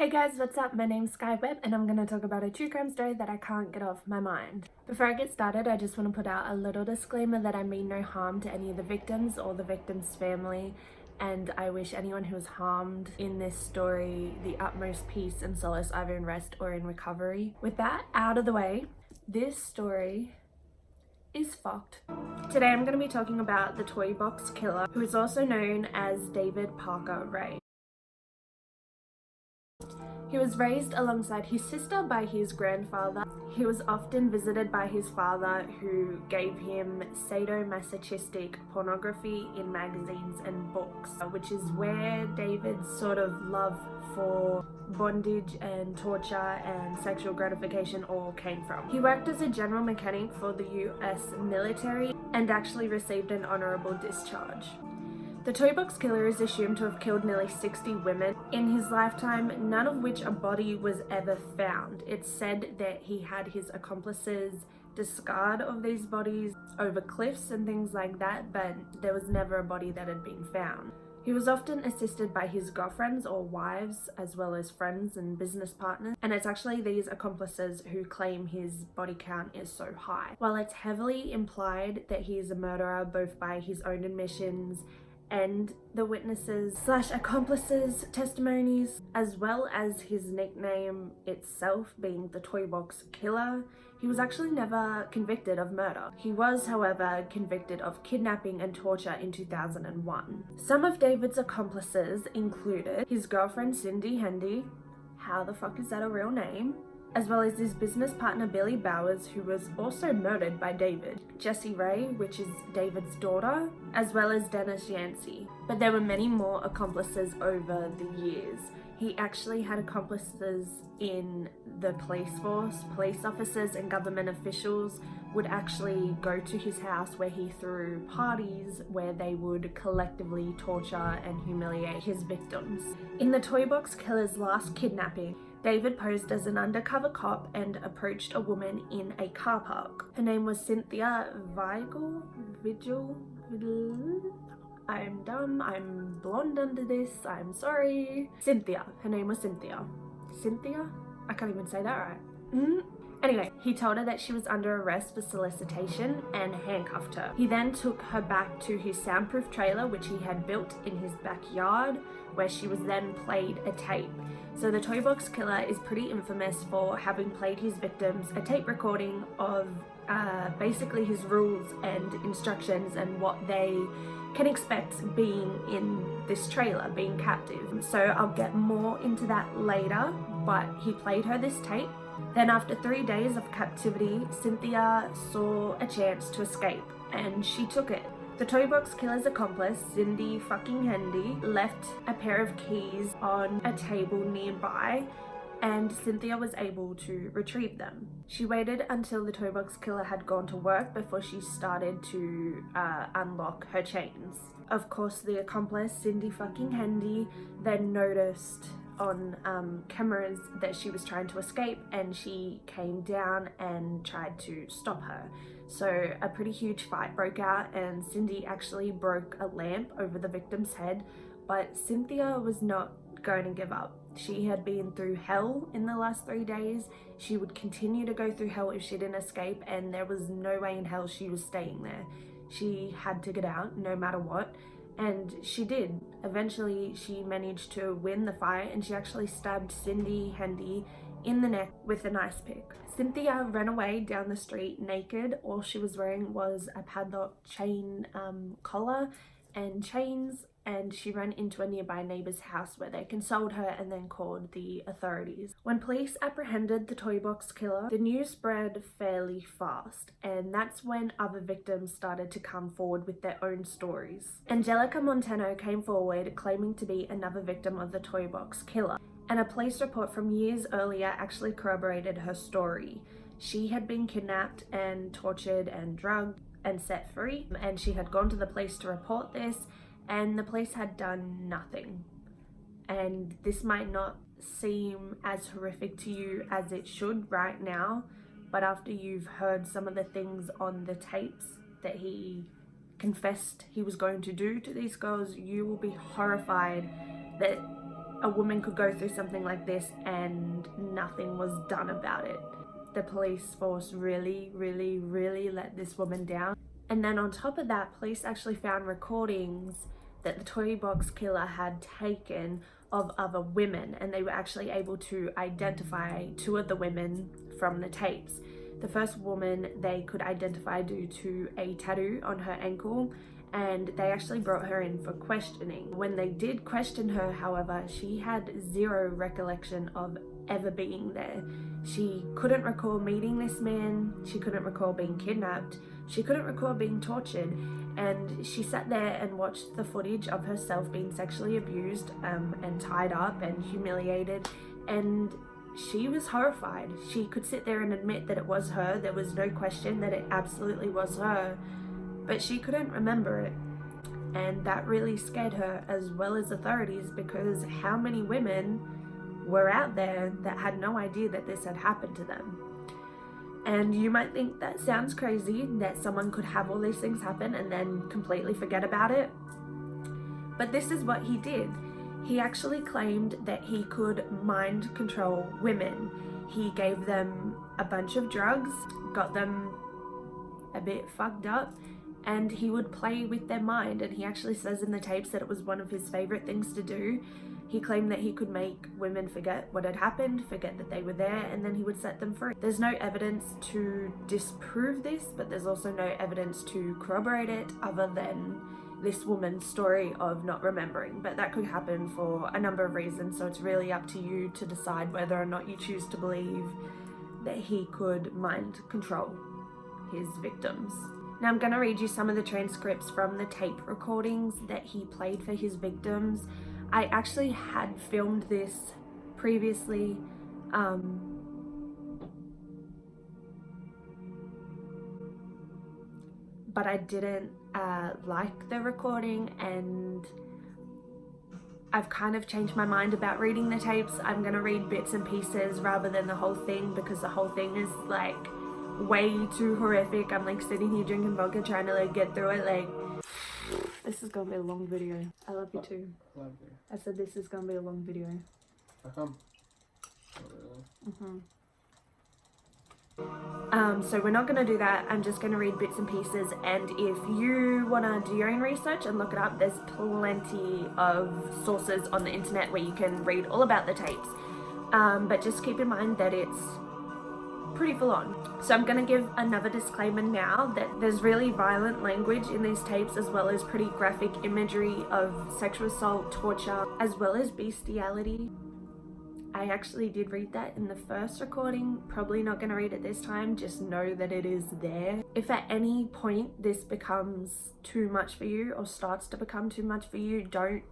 Hey guys, what's up? My name's Sky Webb and I'm going to talk about a true crime story that I can't get off my mind. Before I get started, I just want to put out a little disclaimer that I mean no harm to any of the victims or the victim's family, and I wish anyone who was harmed in this story the utmost peace and solace either in rest or in recovery. With that out of the way, this story is fucked. Today I'm going to be talking about the toy box killer, who is also known as David Parker Ray. He was raised alongside his sister by his grandfather. He was often visited by his father, who gave him sadomasochistic pornography in magazines and books, which is where David's sort of love for bondage and torture and sexual gratification all came from. He worked as a general mechanic for the US military and actually received an honorable discharge. The toy box killer is assumed to have killed nearly 60 women in his lifetime, none of which a body was ever found. It's said that he had his accomplices discard of these bodies over cliffs and things like that, but there was never a body that had been found. He was often assisted by his girlfriends or wives, as well as friends and business partners, and it's actually these accomplices who claim his body count is so high. While it's heavily implied that he is a murderer, both by his own admissions and the witnesses / accomplices' testimonies, as well as his nickname itself being the Toy Box Killer, he was actually never convicted of murder. He was, however, convicted of kidnapping and torture in 2001. Some of David's accomplices included his girlfriend Cindy Hendy, how the fuck is that a real name? As well as his business partner Billy Bowers, who was also murdered by David, Jessie Ray, which is David's daughter, as well as Dennis Yancey. But there were many more accomplices over the years. He actually had accomplices in the police force. Police officers and government officials would actually go to his house where he threw parties where they would collectively torture and humiliate his victims. In the Toy Box Killer's last kidnapping, David posed as an undercover cop and approached a woman in a car park. Her name was Cynthia Vigil. I'm dumb, I'm blonde under this, I'm sorry. Cynthia, her name was Cynthia. Cynthia? I can't even say that right. Anyway, he told her that she was under arrest for solicitation and handcuffed her. He then took her back to his soundproof trailer, which he had built in his backyard, where she was then played a tape. So the Toy Box Killer is pretty infamous for having played his victims a tape recording of basically his rules and instructions and what they can expect being in this trailer, being captive. So I'll get more into that later, but he played her this tape. Then after 3 days of captivity, Cynthia saw a chance to escape and she took it. The Toy Box Killer's accomplice, Cindy fucking Hendy, left a pair of keys on a table nearby and Cynthia was able to retrieve them. She waited until the Toy Box Killer had gone to work before she started to unlock her chains. Of course, the accomplice, Cindy fucking Hendy, then noticed on cameras that she was trying to escape and she came down and tried to stop her. So a pretty huge fight broke out and Cindy actually broke a lamp over the victim's head, but Cynthia was not going to give up. She had been through hell in the last 3 days. She would continue to go through hell if she didn't escape, and there was no way in hell she was staying there. She had to get out no matter what, and she did. Eventually she managed to win the fight and she actually stabbed Cindy Hendy in the neck with an ice pick. Cynthia ran away down the street naked. All she was wearing was a padlock chain collar and chains, and she ran into a nearby neighbor's house where they consoled her and then called the authorities. When police apprehended the Toy Box Killer, the news spread fairly fast, and that's when other victims started to come forward with their own stories. Angelica Montano came forward claiming to be another victim of the Toy Box Killer, and a police report from years earlier actually corroborated her story. She had been kidnapped and tortured and drugged and set free, and she had gone to the police to report this, and the police had done nothing. And this might not seem as horrific to you as it should right now, but after you've heard some of the things on the tapes that he confessed he was going to do to these girls, you will be horrified that a woman could go through something like this and nothing was done about it. The police force really let this woman down. And then on top of that, police actually found recordings that the toy box killer had taken of other women, and they were actually able to identify 2 of the women from the tapes. The first woman they could identify due to a tattoo on her ankle, and they actually brought her in for questioning. When they did question her, however, she had 0 recollection of ever being there. She couldn't recall meeting this man, she couldn't recall being kidnapped, she couldn't recall being tortured, and she sat there and watched the footage of herself being sexually abused and tied up and humiliated, and she was horrified. She could sit there and admit that it was her. There was no question that it absolutely was her, but she couldn't remember it. And that really scared her as well as authorities, because how many women were out there that had no idea that this had happened to them? And you might think that sounds crazy, that someone could have all these things happen and then completely forget about it. But this is what he did. He actually claimed that he could mind control women. He gave them a bunch of drugs, got them a bit fucked up, and he would play with their mind. And he actually says in the tapes that it was one of his favorite things to do. He claimed that he could make women forget what had happened, forget that they were there, and then he would set them free. There's no evidence to disprove this, but there's also no evidence to corroborate it other than this woman's story of not remembering. But that could happen for a number of reasons, so it's really up to you to decide whether or not you choose to believe that he could mind control his victims. Now I'm going to read you some of the transcripts from the tape recordings that he played for his victims. I actually had filmed this previously, but I didn't like the recording, and I've kind of changed my mind about reading the tapes. I'm gonna read bits and pieces rather than the whole thing, because the whole thing is like way too horrific. I'm like sitting here drinking vodka trying to like get through it. Like, this is gonna be a long video. I love you too. Love you. I said this is gonna be a long video. How come? Oh, really? So we're not gonna do that. I'm just gonna read bits and pieces, and if you wanna do your own research and look it up, there's plenty of sources on the internet where you can read all about the tapes. But just keep in mind that it's pretty full on. So I'm gonna give another disclaimer now that there's really violent language in these tapes, as well as pretty graphic imagery of sexual assault, torture, as well as bestiality. I actually did read that in the first recording, probably not gonna read it this time, just know that it is there. If at any point this becomes too much for you or starts to become too much for you, don't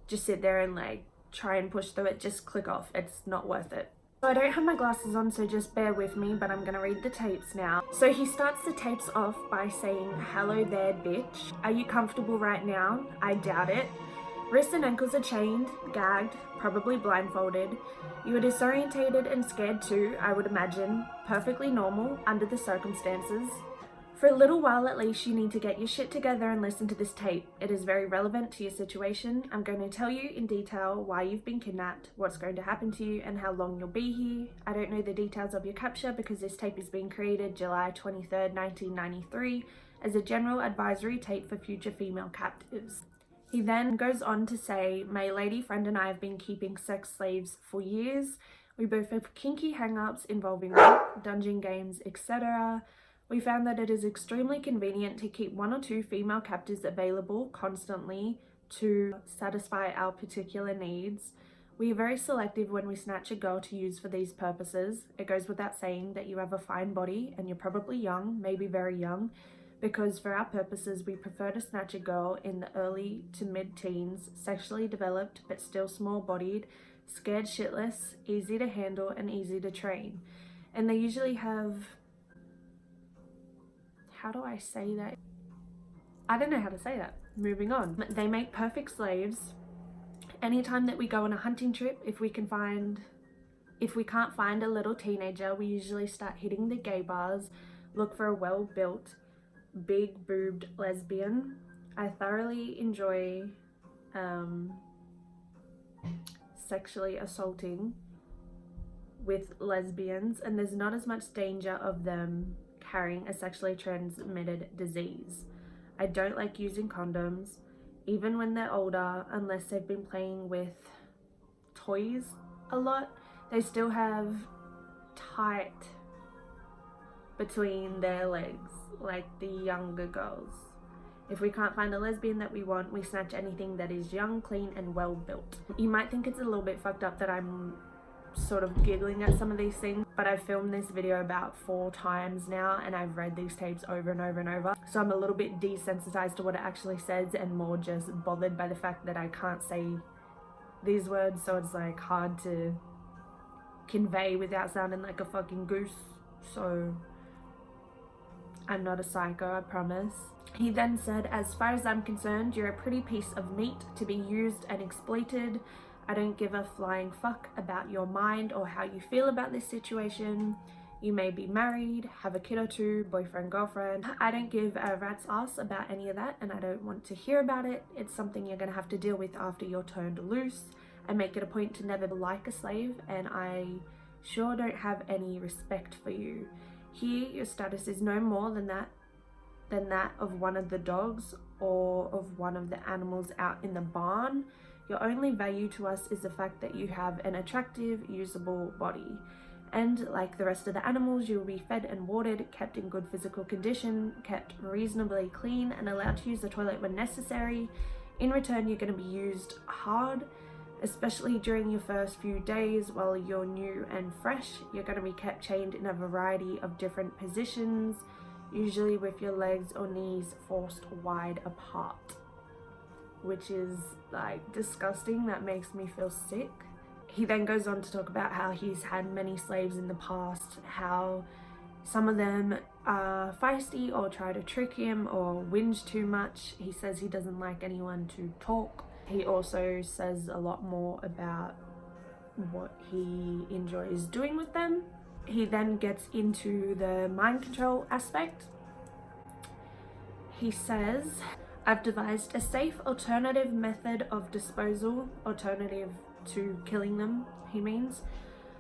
just sit there and like try and push through it, just click off, it's not worth it. So I don't have my glasses on, so just bear with me, but I'm gonna read the tapes now. So he starts the tapes off by saying, "Hello there, bitch. Are you comfortable right now? I doubt it. Wrists and ankles are chained, gagged, probably blindfolded. You are disorientated and scared too, I would imagine. Perfectly normal under the circumstances. For a little while at least, you need to get your shit together and listen to this tape. It is very relevant to your situation. I'm going to tell you in detail why you've been kidnapped, what's going to happen to you, and how long you'll be here. I don't know the details of your capture because this tape is being created July 23rd, 1993 as a general advisory tape for future female captives." He then goes on to say, "My lady friend and I have been keeping sex slaves for years. We both have kinky hang-ups involving rape, dungeon games, etc. We found that it is extremely convenient to keep 1 or 2 female captives available constantly to satisfy our particular needs. We are very selective when we snatch a girl to use for these purposes. It goes without saying that you have a fine body and you're probably young, maybe very young, because for our purposes we prefer to snatch a girl in the early to mid-teens, sexually developed but still small-bodied, scared shitless, easy to handle and easy to train. And they usually have..." How do I say that? I don't know how to say that. Moving on. "They make perfect slaves. Anytime that we go on a hunting trip, if we can't find a little teenager, we usually start hitting the gay bars, look for a well-built, big-boobed lesbian. I thoroughly enjoy sexually assaulting with lesbians, and there's not as much danger of them carrying a sexually transmitted disease. I don't like using condoms, even when they're older, unless they've been playing with toys a lot. They still have tight between their legs, like the younger girls. If we can't find a lesbian that we want, we snatch anything that is young, clean, and well built. You might think it's a little bit fucked up that I'm sort of giggling at some of these things, but I've filmed this video about 4 times now, and I've read these tapes over and over and over, so I'm a little bit desensitized to what it actually says and more just bothered by the fact that I can't say these words, so it's like hard to convey without sounding like a fucking goose. So I'm not a psycho, I promise. He then said, as far as I'm concerned, you're a pretty piece of meat to be used and exploited. I don't give a flying fuck about your mind or how you feel about this situation. You may be married, have a kid or 2, boyfriend, girlfriend. I don't give a rat's ass about any of that, and I don't want to hear about it. It's something you're gonna have to deal with after you're turned loose. I make it a point to never be like a slave, and I sure don't have any respect for you. Here, your status is no more than that of one of the dogs or of one of the animals out in the barn. Your only value to us is the fact that you have an attractive, usable body. And like the rest of the animals, you will be fed and watered, kept in good physical condition, kept reasonably clean, and allowed to use the toilet when necessary. In return, you're going to be used hard, especially during your first few days while you're new and fresh. You're going to be kept chained in a variety of different positions, usually with your legs or knees forced wide apart, which is like disgusting. That makes me feel sick. He then goes on to talk about how he's had many slaves in the past, how some of them are feisty or try to trick him or whinge too much. He says he doesn't like anyone to talk. He also says a lot more about what he enjoys doing with them. He then gets into the mind control aspect. He says, I've devised a safe alternative method of disposal, alternative to killing them, he means.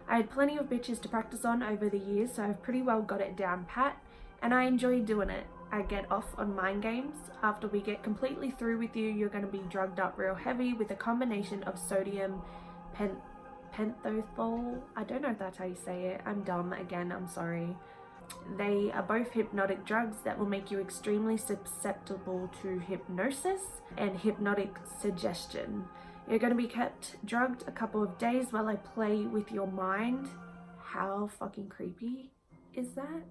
I had plenty of bitches to practice on over the years, so I've pretty well got it down pat, and I enjoy doing it. I get off on mind games. After we get completely through with you, you're going to be drugged up real heavy with a combination of sodium pentothal. I don't know if that's how you say it. I'm dumb again, I'm sorry. They are both hypnotic drugs that will make you extremely susceptible to hypnosis and hypnotic suggestion. You're going to be kept drugged a couple of days while I play with your mind. How fucking creepy is that?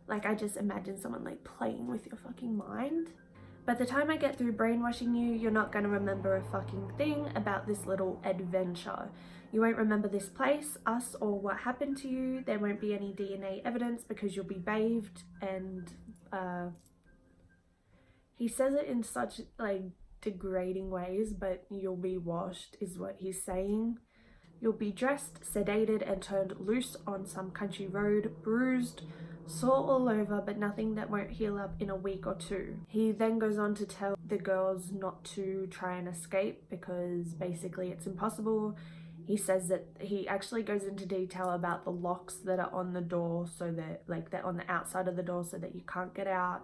Like, I just imagine someone like playing with your fucking mind. By the time I get through brainwashing you, you're not going to remember a fucking thing about this little adventure. You won't remember this place, us, or what happened to you. There won't be any DNA evidence because you'll be bathed, and he says it in such like degrading ways, but you'll be washed is what he's saying. You'll be dressed, sedated, and turned loose on some country road, bruised, sore all over, but nothing that won't heal up in a week or 2. He then goes on to tell the girls not to try and escape because basically it's impossible. He says that he actually goes into detail about the locks that are on the door, so that like they're on the outside of the door so that you can't get out.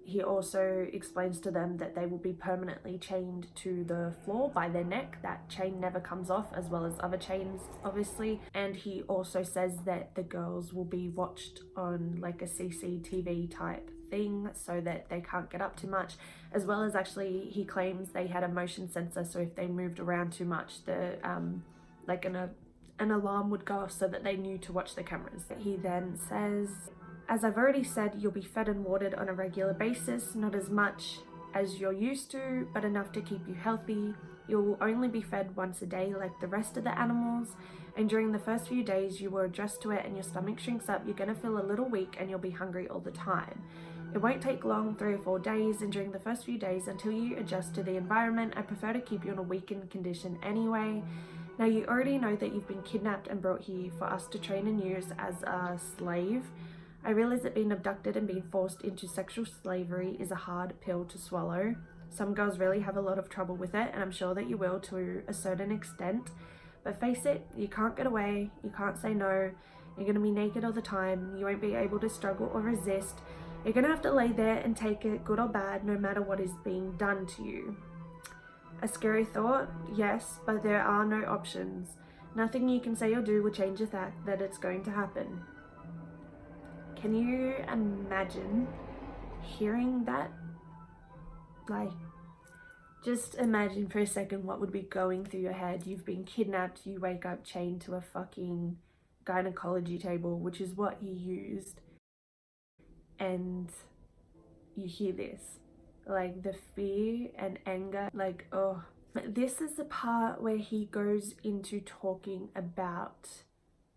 He also explains to them that they will be permanently chained to the floor by their neck. That chain never comes off, as well as other chains, obviously. And he also says that the girls will be watched on like a CCTV type thing so that they can't get up too much, as well as actually he claims they had a motion sensor, so if they moved around too much, the like an alarm would go off so that they knew to watch the cameras. He then says, as I've already said, you'll be fed and watered on a regular basis, not as much as you're used to, but enough to keep you healthy. You'll only be fed once a day like the rest of the animals, and during the first few days you will adjust to it and your stomach shrinks up. You're going to feel a little weak and you'll be hungry all the time. It won't take long, 3 or 4 days, and during the first few days until you adjust to the environment, I prefer to keep you in a weakened condition anyway. Now you already know that you've been kidnapped and brought here for us to train and use as a slave. I realize that being abducted and being forced into sexual slavery is a hard pill to swallow, Some girls really have a lot of trouble with it, and I'm sure that you will to a certain extent. But face it, you can't get away, you can't say no, you're gonna be naked all the time, you won't be able to struggle or resist. You're gonna have to lay there and take it, good or bad, no matter what is being done to you. A scary thought? Yes, but there are no options. Nothing you can say or do will change the fact that it's going to happen. Can you imagine hearing that? Like, just imagine for a second what would be going through your head. You've been kidnapped, you wake up chained to a fucking gynecology table, which is what he used, and you hear this. Like, the fear and anger, like, oh. This is the part where he goes into talking about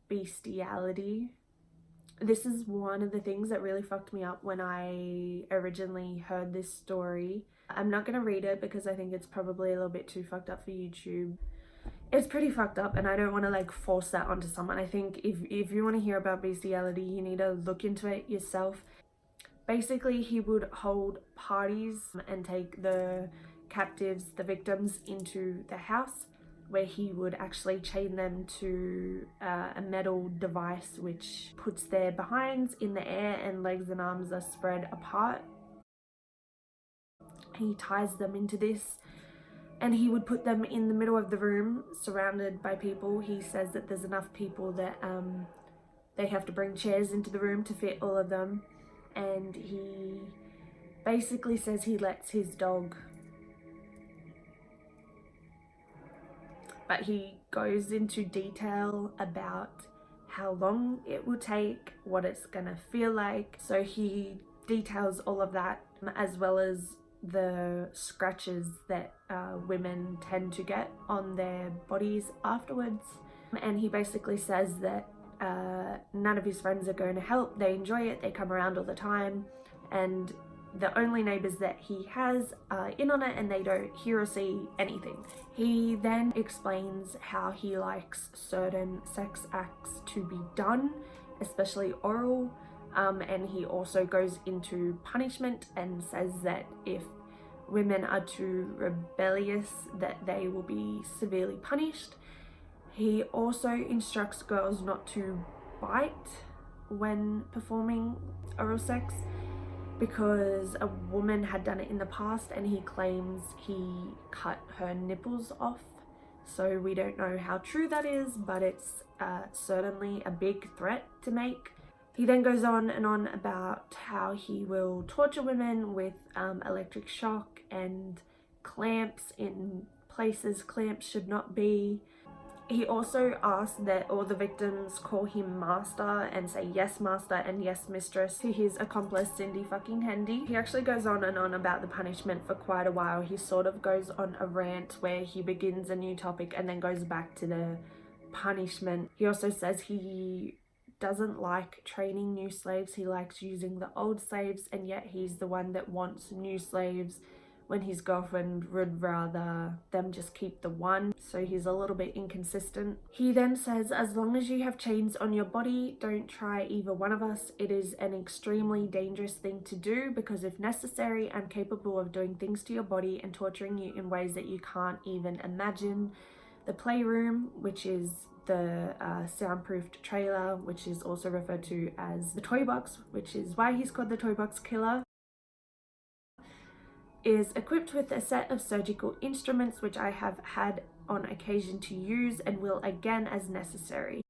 bestiality. This is one of the things that really fucked me up when I originally heard this story. I'm not gonna read it because I think it's probably a little bit too fucked up for YouTube. It's pretty fucked up, and I don't want to like force that onto someone. I think if you want to hear about bestiality, you need to look into it yourself. Basically, he would hold parties and take the captives, the victims, into the house, where he would actually chain them to a metal device which puts their behinds in the air and legs and arms are spread apart. He ties them into this, and he would put them in the middle of the room surrounded by people. He says that there's enough people that they have to bring chairs into the room to fit all of them. And he basically says he lets his dog, but he goes into detail about how long it will take, what it's gonna feel like. So he details all of that, as well as the scratches that women tend to get on their bodies afterwards. And he basically says that none of his friends are going to help. They enjoy it, they come around all the time, and the only neighbors that he has are in on it, and they don't hear or see anything. He then explains how he likes certain sex acts to be done, especially oral, and he also goes into punishment and says that if women are too rebellious, that they will be severely punished. He also instructs girls not to bite when performing oral sex, because a woman had done it in the past and he claims he cut her nipples off. So we don't know how true that is, but it's certainly a big threat to make. He then goes on and on about how he will torture women with electric shock and clamps in places clamps should not be. He also asks that all the victims call him master and say yes master and yes mistress to his accomplice Cindy fucking Hendy. He actually goes on and on about the punishment for quite a while. He sort of goes on a rant where he begins a new topic and then goes back to the punishment. He also says he doesn't like training new slaves. He likes using the old slaves, and yet he's the one that wants new slaves when his girlfriend would rather them just keep the one. So he's a little bit inconsistent. He then says, as long as you have chains on your body, don't try either one of us. It is an extremely dangerous thing to do, because if necessary, I'm capable of doing things to your body and torturing you in ways that you can't even imagine. The playroom, which is the soundproofed trailer, which is also referred to as the toy box, which is why he's called the toy box killer, is equipped with a set of surgical instruments which I have had on occasion to use and will again as necessary.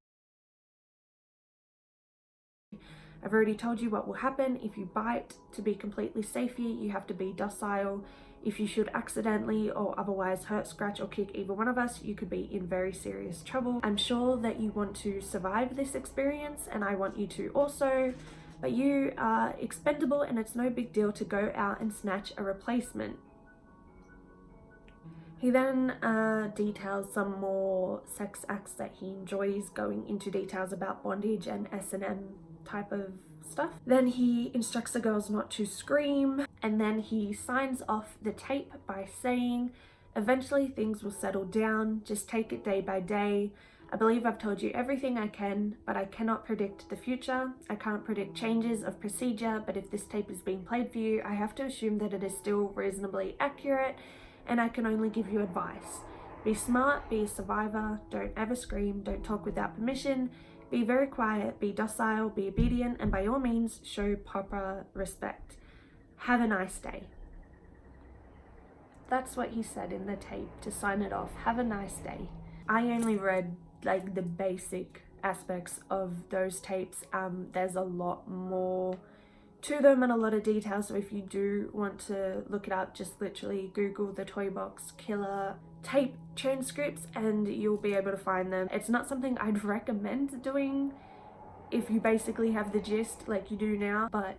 I've already told you what will happen if you bite. To be completely safe here, you have to be docile. If you should accidentally or otherwise hurt, scratch or kick either one of us, you could be in very serious trouble. I'm sure that you want to survive this experience, and I want you to also, but you are expendable and it's no big deal to go out and snatch a replacement. He then details some more sex acts that he enjoys, going into details about bondage and S&M type of stuff. Then he instructs the girls not to scream, and then he signs off the tape by saying, eventually things will settle down, just take it day by day. I believe I've told you everything I can, but I cannot predict the future. I can't predict changes of procedure, but if this tape is being played for you, I have to assume that it is still reasonably accurate, and I can only give you advice. Be smart, be a survivor, don't ever scream, don't talk without permission, be very quiet, be docile, be obedient, and by all means, show proper respect. Have a nice day. That's what he said in the tape to sign it off. Have a nice day. I only read like the basic aspects of those tapes. There's a lot more to them and a lot of detail, so if you do want to look it up, just literally Google the Toy Box Killer tape transcripts and you'll be able to find them. It's not something I'd recommend doing if you basically have the gist like you do now, but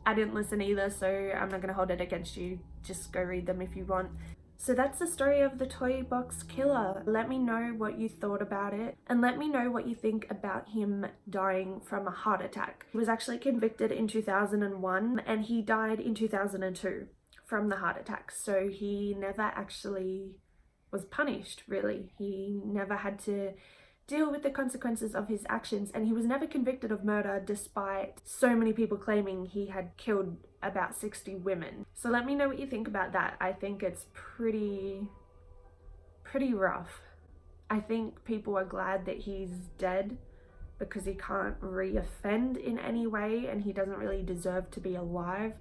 I didn't listen either, so I'm not gonna hold it against you. Just go read them if you want. So that's the story of the Toy Box Killer. Let me know what you thought about it, and let me know what you think about him dying from a heart attack. He was actually convicted in 2001 and he died in 2002 from the heart attack. So he never actually was punished, really. He never had to deal with the consequences of his actions, and he was never convicted of murder despite so many people claiming he had killed about 60 women. So let me know what you think about that. I think it's pretty rough. I think people are glad that he's dead because he can't re-offend in any way and he doesn't really deserve to be alive,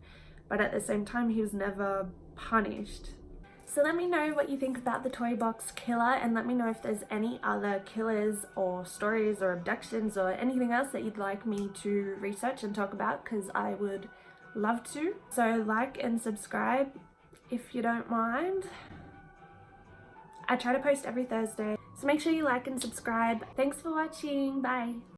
but at the same time he was never punished. So let me know what you think about the Toy Box Killer, and let me know if there's any other killers or stories or abductions or anything else that you'd like me to research and talk about, because I would love to. So like and subscribe if you don't mind. I try to post every Thursday, so make sure you like and subscribe. Thanks for watching. Bye.